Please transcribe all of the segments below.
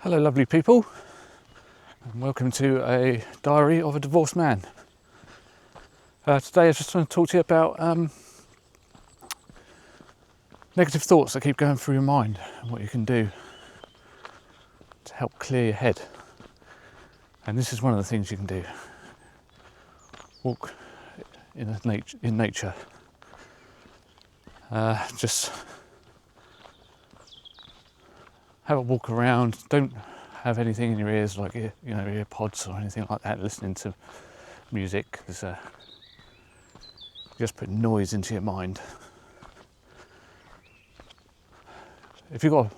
Hello lovely people, and welcome to a diary of a divorced man. Today I just want to talk to you about negative thoughts that keep going through your mind and what you can do to help clear your head. And this is one of the things you can do. Walk in nature. Just have a walk around. Don't have anything in your ears like ear pods or anything like that, listening to music, because just put noise into your mind. If you've got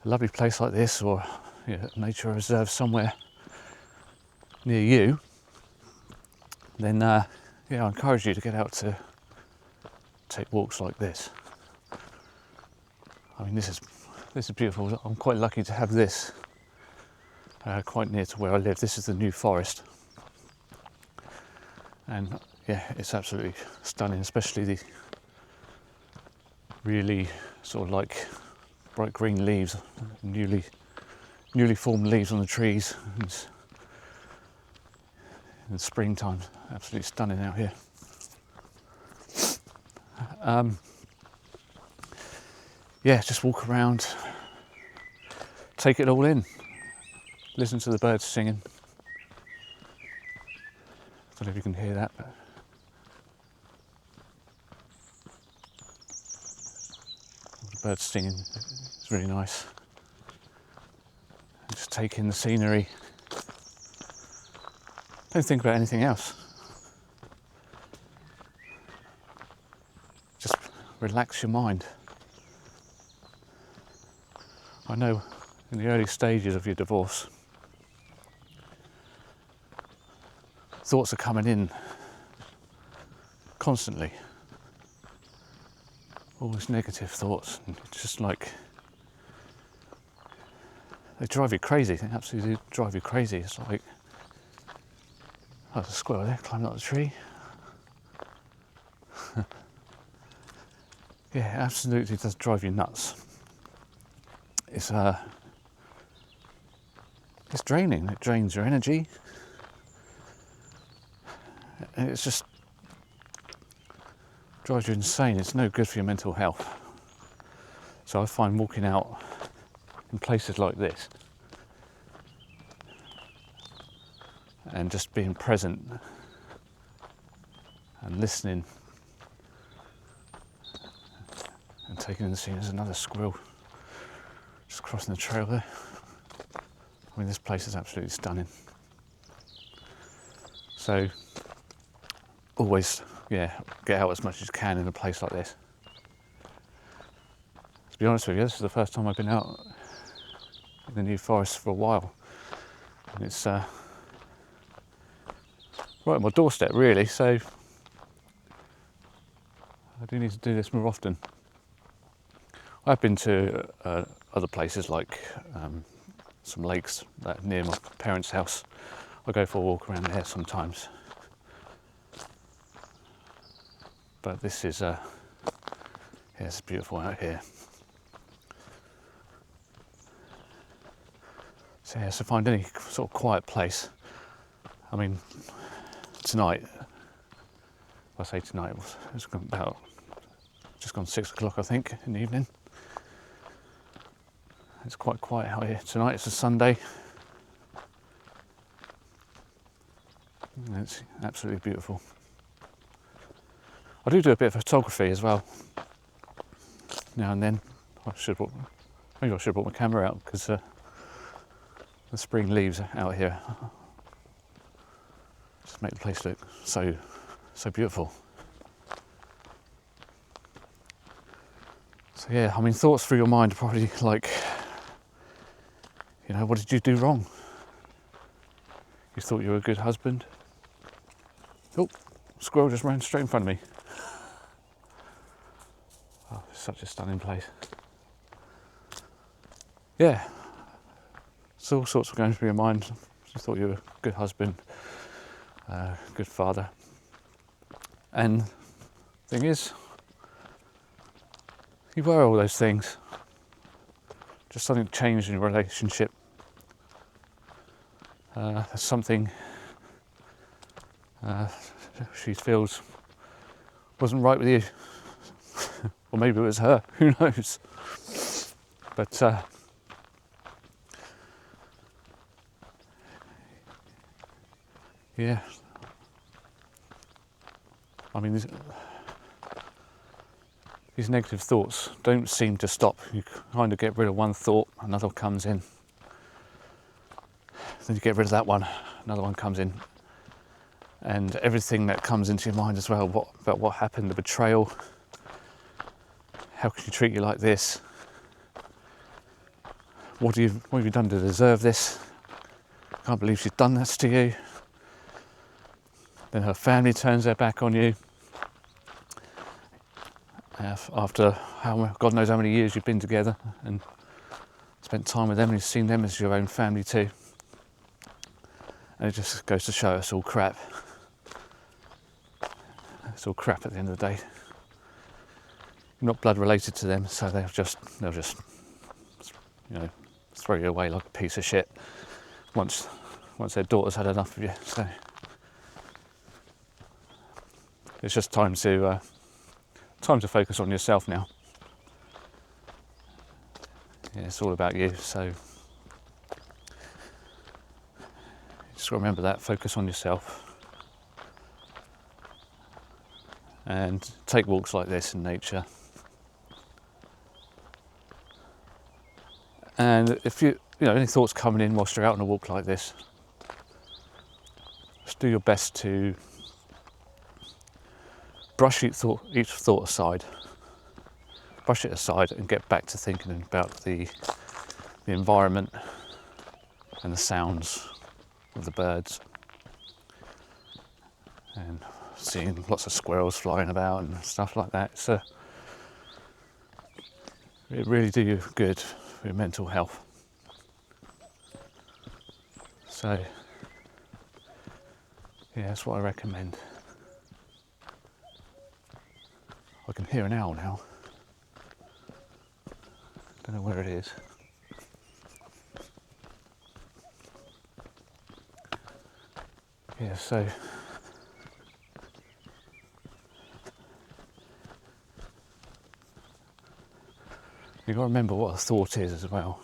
a lovely place like this, or a nature reserve somewhere near you, then I encourage you to get out to take walks like this. I mean, this is beautiful. I'm quite lucky to have this quite near to where I live. This is the New Forest, and it's absolutely stunning, especially the really sort of like bright green leaves, newly formed leaves on the trees. In the springtime, absolutely stunning out here. Just walk around, take it all in, listen to the birds singing. I don't know if you can hear that, but the birds singing is really nice. And just take in the scenery. Don't think about anything else. Just relax your mind. I know in the early stages of your divorce, thoughts are coming in constantly. All these negative thoughts, and it's just like they drive you crazy. They absolutely drive you crazy. It's like, oh, there's a squirrel there climbing up the tree. It absolutely does drive you nuts. It's draining. It drains your energy, and it's just drives you insane. It's no good for your mental health. So I find walking out in places like this and just being present and listening and taking in the scene. There's another squirrel just crossing the trail there. I mean, this place is absolutely stunning. So always, get out as much as you can in a place like this. To be honest with you, this is the first time I've been out in the New Forest for a while, and it's right on my doorstep, really. So I do need to do this more often. I've been to other places like some lakes that are near my parents' house. I go for a walk around there sometimes. But this is it's beautiful out here. So find any sort of quiet place. I mean, tonight, I say tonight, it's about just gone 6 o'clock, I think, in the evening. It's quite quiet out here tonight. It's a Sunday. And it's absolutely beautiful. I do a bit of photography as well, now and then. Maybe I should have brought my camera out, because the spring leaves out here just make the place look so beautiful. So I mean, thoughts through your mind are probably like, what did you do wrong? You thought you were a good husband. Oh, squirrel just ran straight in front of me. Oh, it's such a stunning place. So all sorts of going through your mind. You thought you were a good husband, good father. And the thing is, you were all those things. just something changed in your relationship. There's something she feels wasn't right with you, or maybe it was her. Who knows? But yeah, I mean, these negative thoughts don't seem to stop. You kind of get rid of one thought, another comes in. Then you get rid of that one, another one comes in. And everything that comes into your mind as well, about what happened, the betrayal, how could she treat you like this? What have you done to deserve this? I can't believe she's done this to you. Then her family turns their back on you. After God knows how many years you've been together and spent time with them, and you've seen them as your own family too. And it just goes to show it's all crap. It's all crap at the end of the day. You're not blood related to them, so they'll just throw you away like a piece of shit once their daughter's had enough of you. So it's just time to focus on yourself now. Yeah, it's all about you. So just remember that. Focus on yourself. And take walks like this in nature. And if any thoughts coming in whilst you're out on a walk like this, just do your best to brush each thought aside. Brush it aside and get back to thinking about the environment and the sounds of the birds. And seeing lots of squirrels flying about and stuff like that. It really do you good for your mental health. So yeah, that's what I recommend. I can hear an owl now. Don't know where it is. Yeah, so you've got to remember what a thought is as well.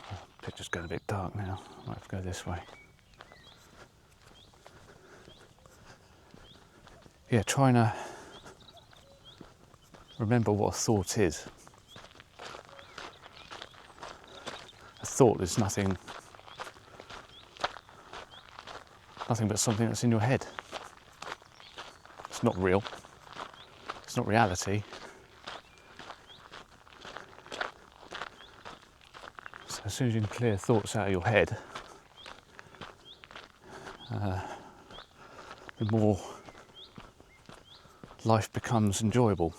The picture's going a bit dark now. I might have to go this way. Yeah, trying to remember what a thought is. A thought is nothing but something that's in your head. It's not real. It's not reality. So as soon as you can clear thoughts out of your head, the more life becomes enjoyable.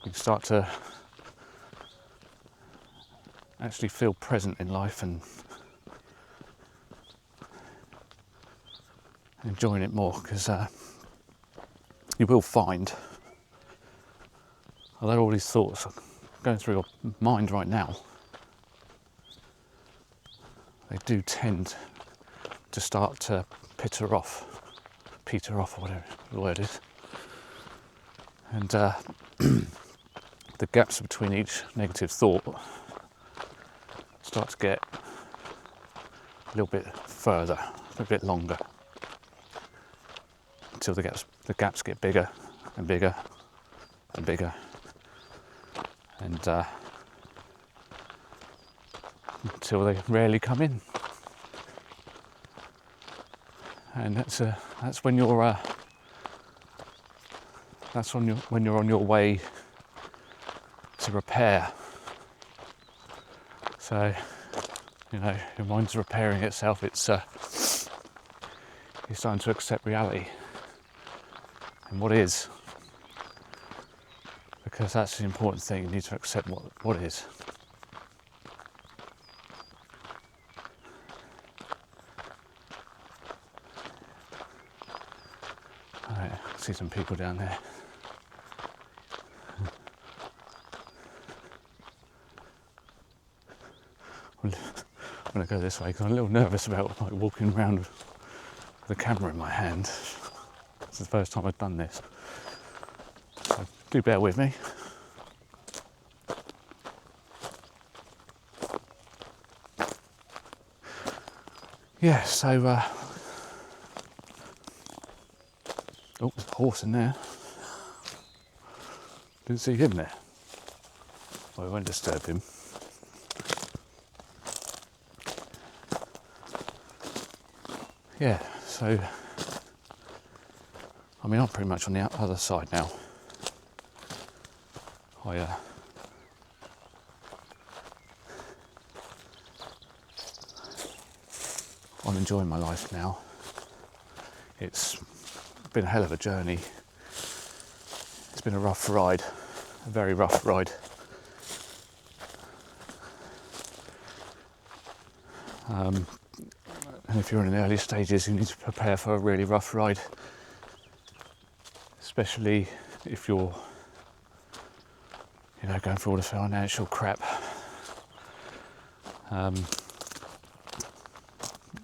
You start to actually feel present in life and enjoying it more, because you will find, although all these thoughts are going through your mind right now, they do tend to start to peter off, or whatever the word is. And the gaps between each negative thought start to get a little bit further, a bit longer, until the gaps get bigger and bigger and bigger, and until they rarely come in. And that's when you're when you're on your way to repair. So your mind's repairing itself. It's you're starting to accept reality and what is, because that's the important thing. You need to accept what is. Right, see some people down there. I'm going to go this way because I'm a little nervous about like walking around with the camera in my hand. It's the first time I've done this, so do bear with me. Yeah, so oh, there's a horse in there. Didn't see him there. Well, I won't disturb him. Yeah, so I mean, I'm pretty much on the other side now. I'm enjoying my life now. It's been a hell of a journey. It's been a rough ride, a very rough ride. And if you're in the early stages, you need to prepare for a really rough ride, especially if you're, going through all the financial crap.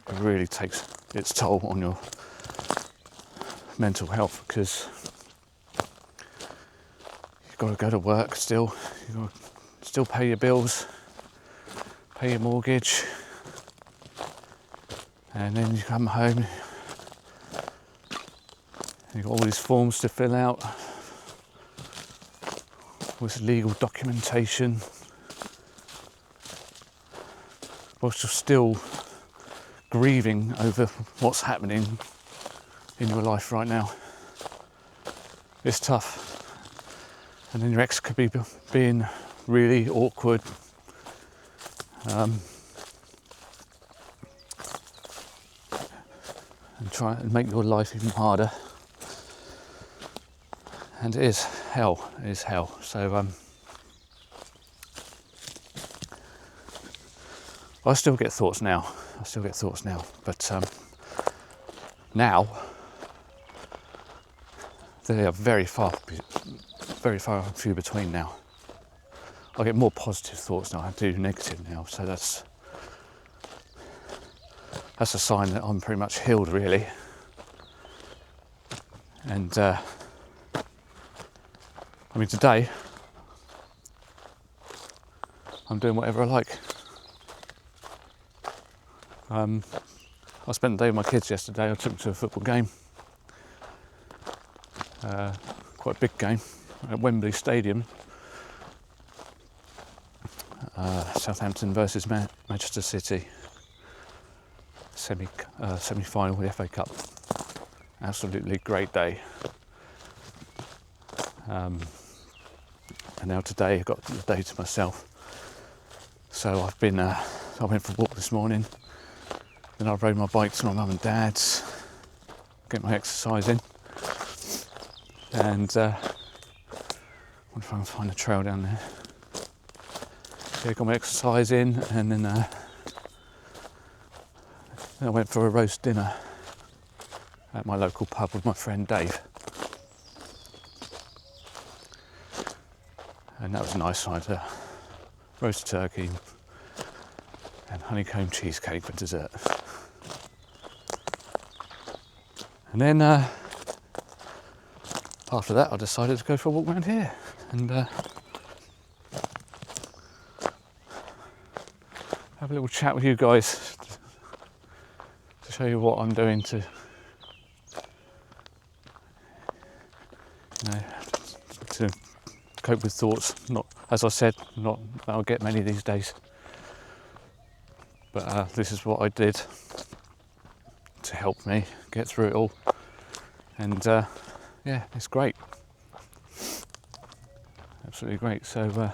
It really takes its toll on your mental health, because you've got to go to work still, you've got to still pay your bills, pay your mortgage, and then you come home, you've got all these forms to fill out with legal documentation, whilst you're still grieving over what's happening in your life right now. It's tough. And then your ex could be being really awkward. And try and make your life even harder. And it is hell. It is hell. So I still get thoughts now. But now they are very far few between now. I get more positive thoughts now. I do negative now. So that's a sign that I'm pretty much healed, really. And I mean, today I'm doing whatever I like. I spent the day with my kids yesterday. I took them to a football game, quite a big game at Wembley Stadium. Southampton versus Manchester City, semi-final of the FA Cup. Absolutely great day. And now today I've got the day to myself. So I went for a walk this morning. Then I rode my bike to my mum and dad's, get my exercise in, and I'm trying to find a trail down there. Yeah, got my exercise in, and then I went for a roast dinner at my local pub with my friend Dave, and that was nice. I had a roast turkey and honeycomb cheesecake for dessert. And then after that I decided to go for a walk around here and have a little chat with you guys to show you what I'm doing to cope with thoughts. Not, as I said, not that I'll get many these days, but this is what I did to help me get through it all, and yeah, it's great, absolutely great. So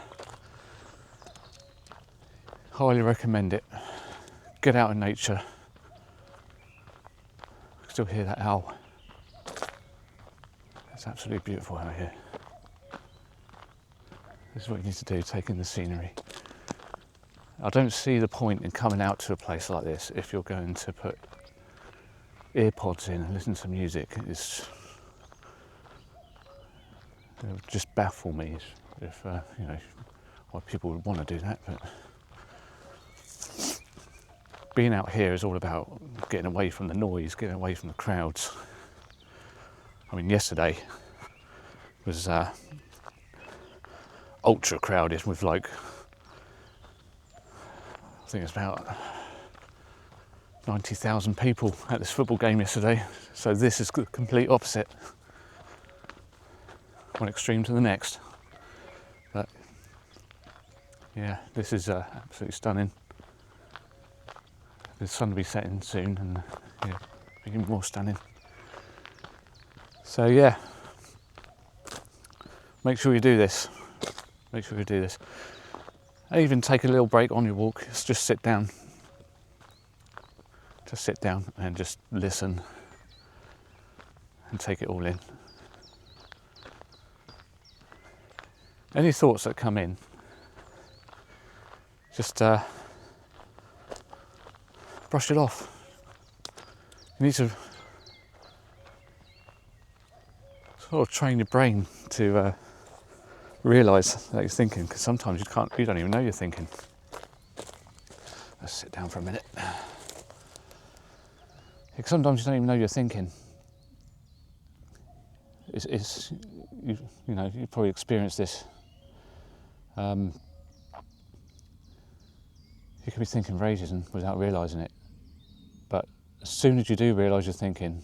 highly recommend it. Get out in nature. I can still hear that owl. It's absolutely beautiful out here. This is what you need to do, take in the scenery. I don't see the point in coming out to a place like this if you're going to put earpods in and listen to music. It's it would just baffle me if you know, why people would want to do that. But being out here is all about getting away from the noise, getting away from the crowds. I mean, yesterday was ultra crowded with like, I think it's about 90,000 people at this football game yesterday. So this is the complete opposite, one extreme to the next. But yeah, this is absolutely stunning. The sun will be setting soon, and yeah, even more stunning. So yeah, make sure you do this. Make sure you do this. Even take a little break on your walk. Just sit down. Just sit down and just listen and take it all in. Any thoughts that come in, just brush it off. You need to sort of train your brain to realise that you're thinking, because sometimes you don't even know you're thinking. Let's sit down for a minute. Sometimes you don't even know you're thinking. You know, you probably experienced this. You could be thinking for ages and without realising it. But as soon as you do realise you're thinking,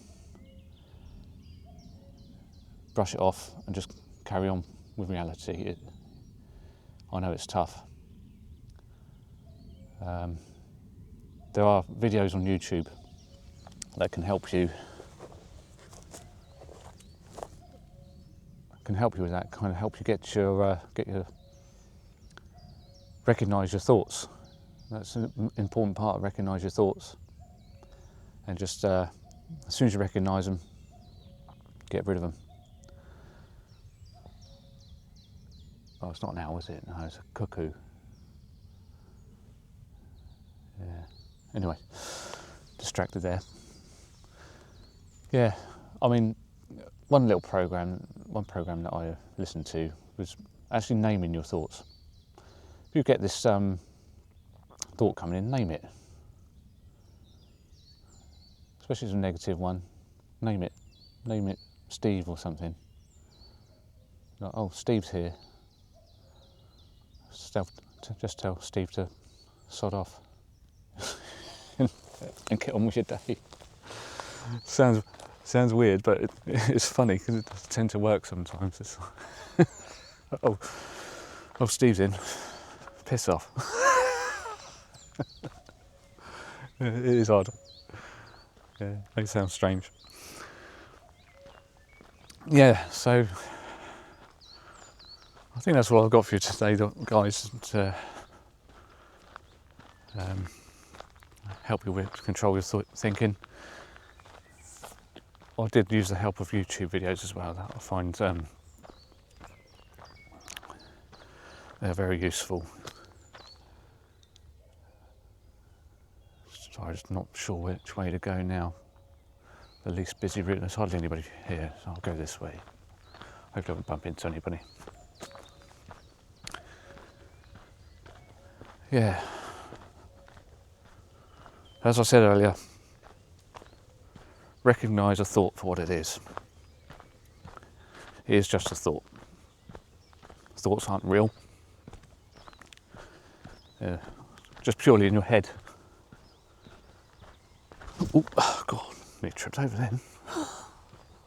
brush it off and just carry on with reality. I know it's tough. There are videos on YouTube that can help you with that, kind of help you get your recognise your thoughts. That's an important part, of recognise your thoughts, and just as soon as you recognise them, get rid of them. Oh, it's not an owl, is it? No, it's a cuckoo. Yeah. Anyway, distracted there. Yeah, I mean, one program that I listened to was actually naming your thoughts. If you get this thought coming in, name it. Especially if it's a negative one, name it. Name it Steve or something. Like, oh, Steve's here. Just tell Steve to sod off and get on with your day. Sounds weird, but it's funny because it does tend to work sometimes. It's oh, Steve's in. Piss off. It is odd. Yeah, it sounds strange. Yeah, so I think that's what I've got for you today, guys, to help you with control your thinking. I did use the help of YouTube videos as well, that I find they're very useful. So I'm just not sure which way to go now. The least busy route, there's hardly anybody here, so I'll go this way. Hopefully I won't bump into anybody. Yeah. As I said earlier, recognise a thought for what it is. It is just a thought. Thoughts aren't real. They're just purely in your head. Oh, God, nearly tripped over then.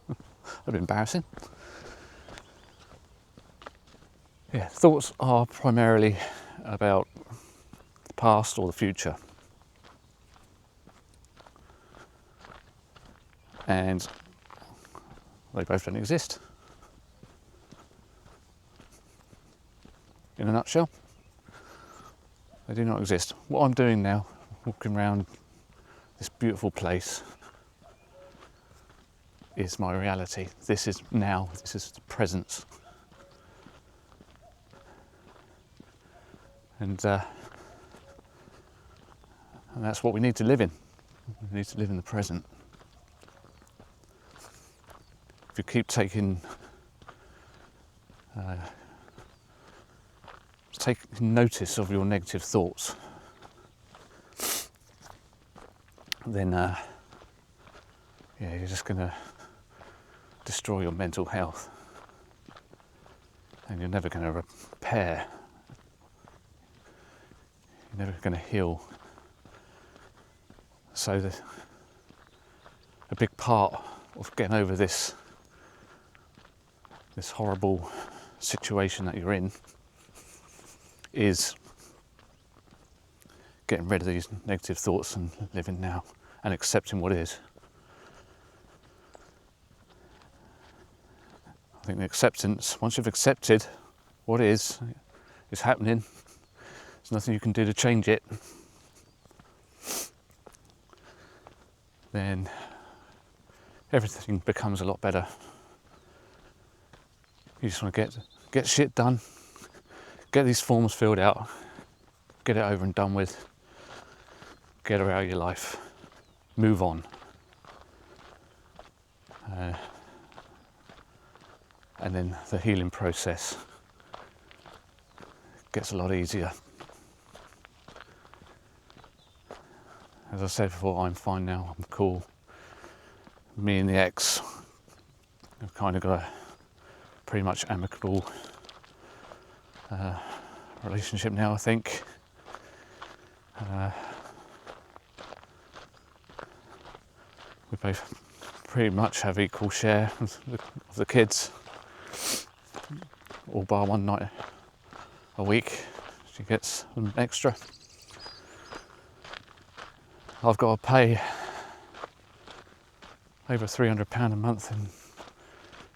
That'd be embarrassing. Yeah, thoughts are primarily about the past or the future. And they both don't exist. In a nutshell, they do not exist. What I'm doing now, walking around this beautiful place, is my reality. This is now, this is the presence. And that's what we need to live in. We need to live in the present. If you keep taking take notice of your negative thoughts, then you're just going to destroy your mental health, and you're never going to repair, you're never going to heal. So a big part of getting over this horrible situation that you're in is getting rid of these negative thoughts and living now and accepting what is. I think the acceptance, once you've accepted what is happening, there's nothing you can do to change it, then everything becomes a lot better. You just want to get shit done, get these forms filled out, get it over and done with, get her out of your life, move on. And then the healing process gets a lot easier. As I said before, I'm fine now, I'm cool. Me and the ex have kind of got a pretty much amicable relationship now, I think. We both pretty much have equal share of the kids, all bar one night a week. She gets an extra. I've got to pay over £300 a month in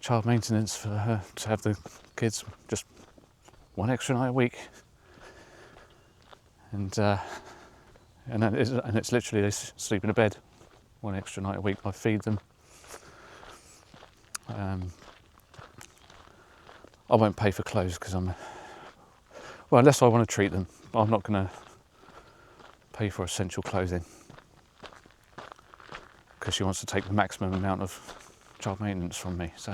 child maintenance for her to have the kids just one extra night a week, and it's literally they sleep in a bed one extra night a week. I feed them. I won't pay for clothes because unless I want to treat them, I'm not going to pay for essential clothing because she wants to take the maximum amount of child maintenance from me. So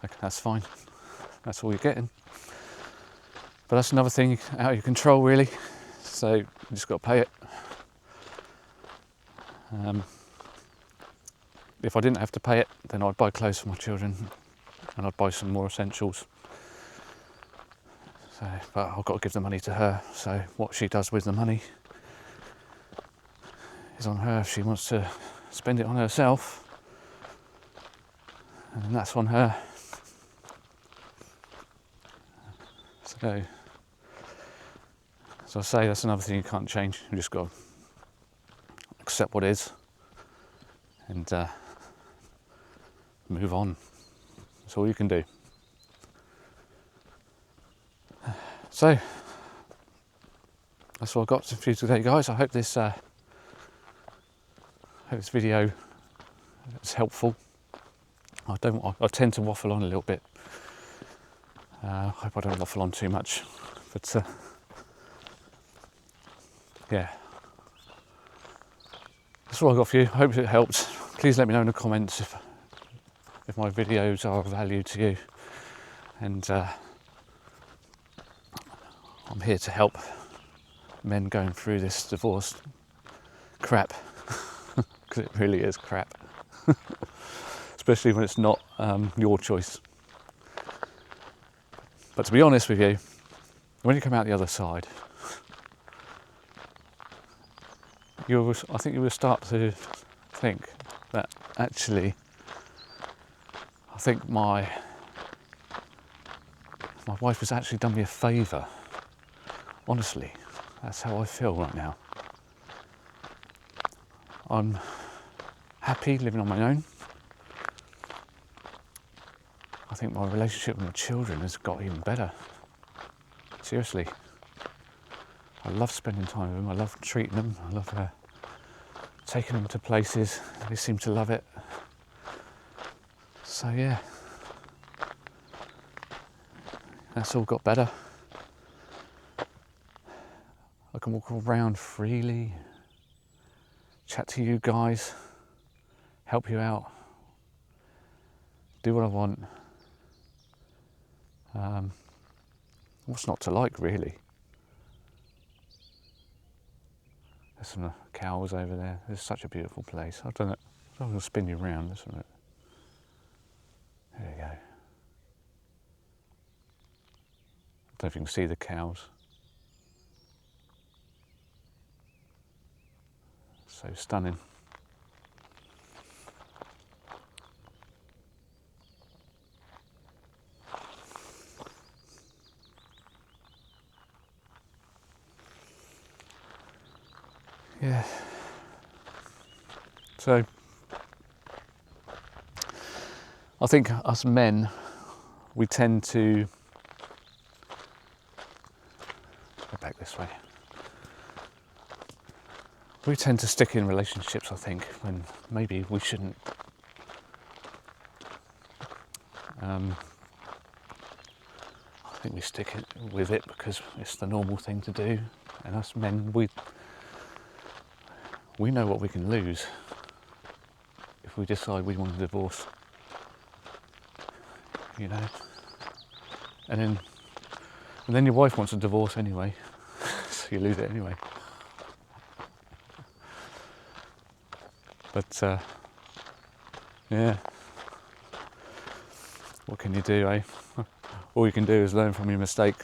okay, that's fine. That's all you're getting. But that's another thing out of your control, really. So you just got to pay it. If I didn't have to pay it, then I'd buy clothes for my children and I'd buy some more essentials. So, but I've got to give the money to her. So what she does with the money is on her. If she wants to spend it on herself, and then that's on her. So, as I say, that's another thing you can't change. You just got to accept what is and move on. That's all you can do. So that's all I've got for you today, guys. I hope this video is helpful. I tend to waffle on a little bit. I hope I don't waffle on too much, but yeah, that's all I've got for you. I hope it helped. Please let me know in the comments if my videos are of value to you, and I'm here to help men going through this divorce crap, because it really is crap, especially when it's not your choice. But to be honest with you, when you come out the other side, I think you will start to think that actually, I think my wife has actually done me a favour. Honestly, that's how I feel right now. I'm happy living on my own. I think my relationship with my children has got even better. Seriously. I love spending time with them. I love treating them. I love taking them to places. They seem to love it. So yeah, that's all got better. I can walk around freely, chat to you guys, help you out, do what I want. What's not to like, really? There's some cows over there. It's such a beautiful place. I don't know. I'm going to spin you around. There you go. I don't know if you can see the cows. So stunning. Yeah. So I think us men, we tend to go back this way. We tend to stick in relationships, I think, when maybe we shouldn't. I think we stick with it because it's the normal thing to do, and us men, we know what we can lose if we decide we want a divorce, you know. And then your wife wants a divorce anyway, so you lose it anyway. But yeah, what can you do, eh? All you can do is learn from your mistake.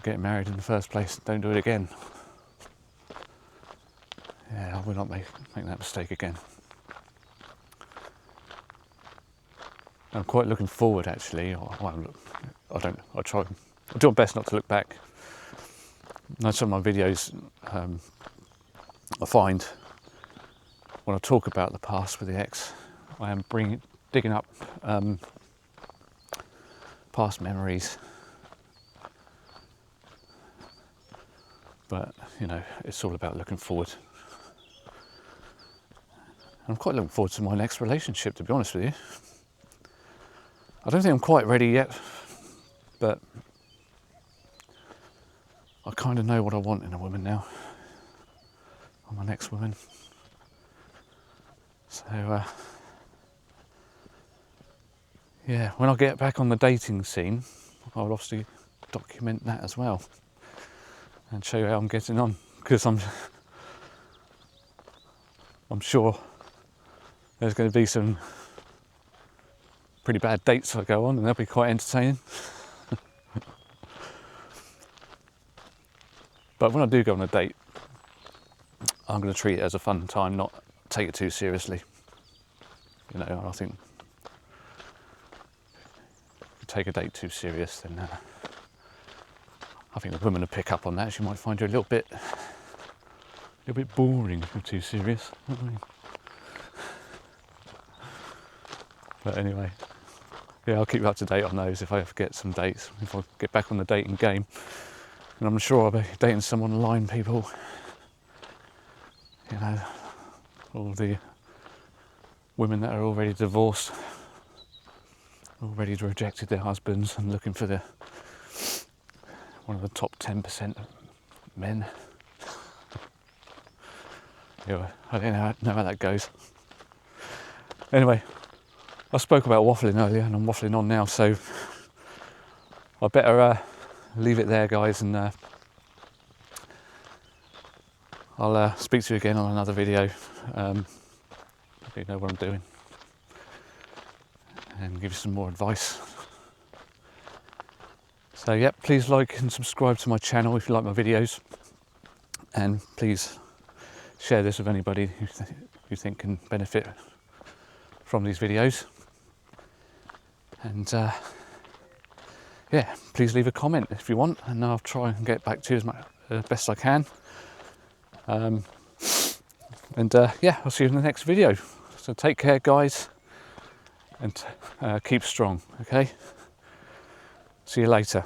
Get married in the first place, don't do it again. Yeah, I will not make that mistake again. I'm quite looking forward, actually. I do my best not to look back. Now, some of my videos, I find when I talk about the past with the ex, I am digging up past memories. But, you know, it's all about looking forward. I'm quite looking forward to my next relationship, to be honest with you. I don't think I'm quite ready yet, but I kind of know what I want in a woman now, or my next woman. So, yeah, when I get back on the dating scene, I'll obviously document that as well and show you how I'm getting on, because I'm sure there's going to be some pretty bad dates I go on, and they'll be quite entertaining. But when I do go on a date, I'm going to treat it as a fun time, not take it too seriously. You know, I think if you take a date too serious, then I think the woman will pick up on that. She might find you a little bit boring if you're too serious. But anyway, yeah, I'll keep you up to date on those if I ever get some dates, if I get back on the dating game. And I'm sure I'll be dating some online people, you know, all the women that are already divorced, already rejected their husbands and looking for one of the top 10% of men. Yeah, I don't know how that goes. Anyway, I spoke about waffling earlier and I'm waffling on now, so I better leave it there, guys, and I'll speak to you again on another video. You know what I'm doing, and give you some more advice. So yeah, please like and subscribe to my channel if you like my videos, and please share this with anybody who you think can benefit from these videos. And yeah, please leave a comment if you want, and I'll try and get back to you as best I can. Yeah, I'll see you in the next video. So take care, guys, and keep strong, okay? See you later.